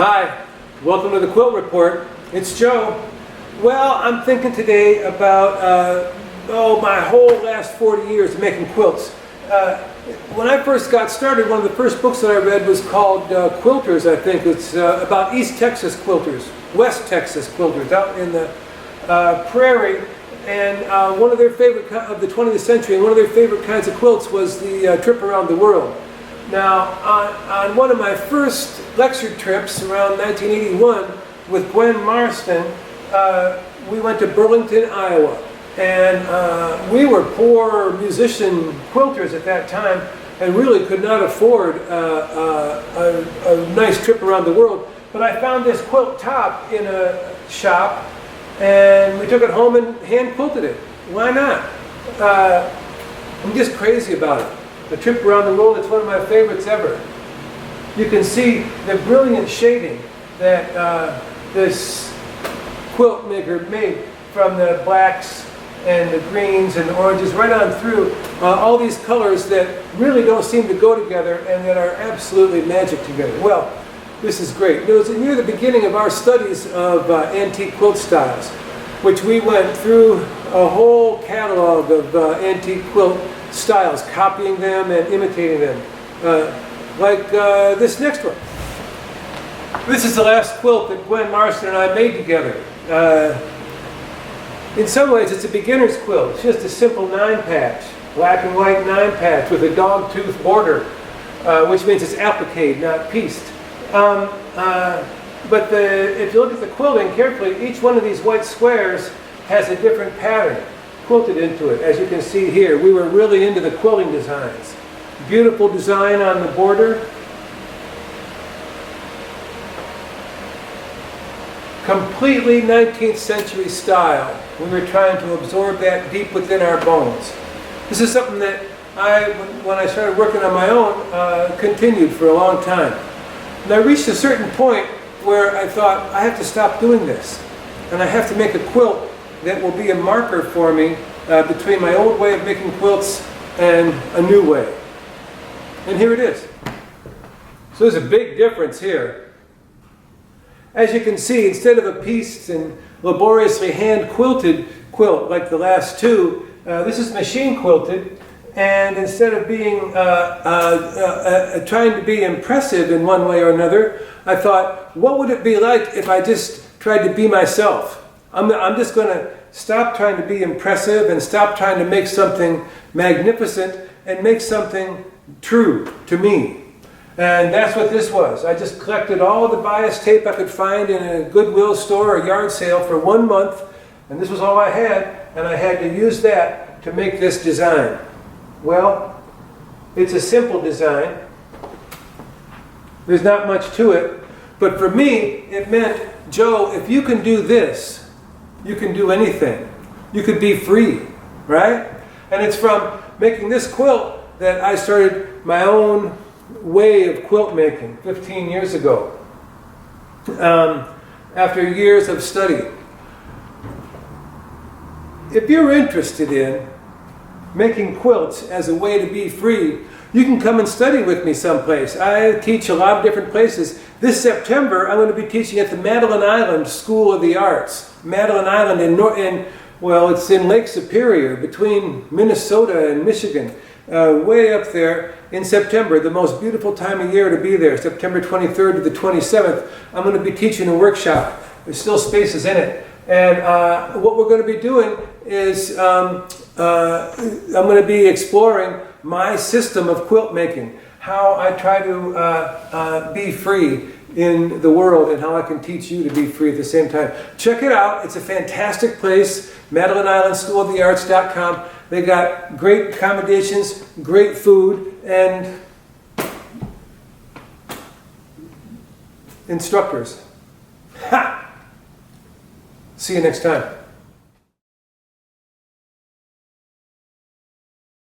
Hi, welcome to the Quilt Report. It's Joe. Well, I'm thinking today about my whole last 40 years of making quilts. When I first got started, one of the first books that I read was called Quilters, I think. It's about East Texas quilters, West Texas quilters, out in the prairie. And one of their favorite of the 20th century, and one of their favorite kinds of quilts was the trip around the world. Now, on one of my first lecture trips around 1981 with Gwen Marston, we went to Burlington, Iowa. And we were poor musician quilters at that time and really could not afford a nice trip around the world. But I found this quilt top in a shop and we took it home and hand quilted it. Why not? I'm just crazy about it. The trip around the world, it's one of my favorites ever. You can see the brilliant shading that this quilt maker made from the blacks and the greens and the oranges right on through all these colors that really don't seem to go together and that are absolutely magic together. Well, this is great. It was near the beginning of our studies of antique quilt styles, which we went through a whole catalog of antique quilt styles, copying them and imitating them. Like this next one. This is the last quilt that Gwen Marston and I made together. In some ways it's a beginner's quilt. It's just a simple 9-patch, black and white 9-patch with a dog tooth border, which means it's appliqued, not pieced. But if you look at the quilting carefully, each one of these white squares has a different pattern quilted into it. As you can see here, we were really into the quilting designs. Beautiful design on the border. Completely 19th century style. We were trying to absorb that deep within our bones. This is something that when I started working on my own, continued for a long time. And I reached a certain point where I thought, I have to stop doing this. And I have to make a quilt that will be a marker for me between my old way of making quilts and a new way. And here it is. So there's a big difference here. As you can see, instead of a pieced and laboriously hand quilted quilt like the last two, this is machine quilted. And instead of being trying to be impressive in one way or another, I thought, what would it be like if I just tried to be myself? I'm just going to stop trying to be impressive and stop trying to make something magnificent and make something true to me. And that's what this was. I just collected all of the bias tape I could find in a Goodwill store or yard sale for 1 month, and this was all I had, and I had to use that to make this design. Well, it's a simple design. There's not much to it, but for me, it meant, Joe, if you can do this, you can do anything. You could be free, right? And it's from making this quilt that I started my own way of quilt making 15 years ago, after years of study. If you're interested in making quilts as a way to be free, you can come and study with me someplace. I teach a lot of different places. This September, I'm going to be teaching at the Madeline Island School of the Arts. Madeline Island well, it's in Lake Superior, between Minnesota and Michigan, way up there in September, the most beautiful time of year to be there, September 23rd to the 27th. I'm going to be teaching a workshop. There's still spaces in it. And what we're going to be doing is I'm going to be exploring my system of quilt making, how I try to be free in the world and how I can teach you to be free at the same time. Check it out. It's a fantastic place, Madeline Island School of the Arts.com. They got great accommodations, great food, and instructors. Ha! See you next time.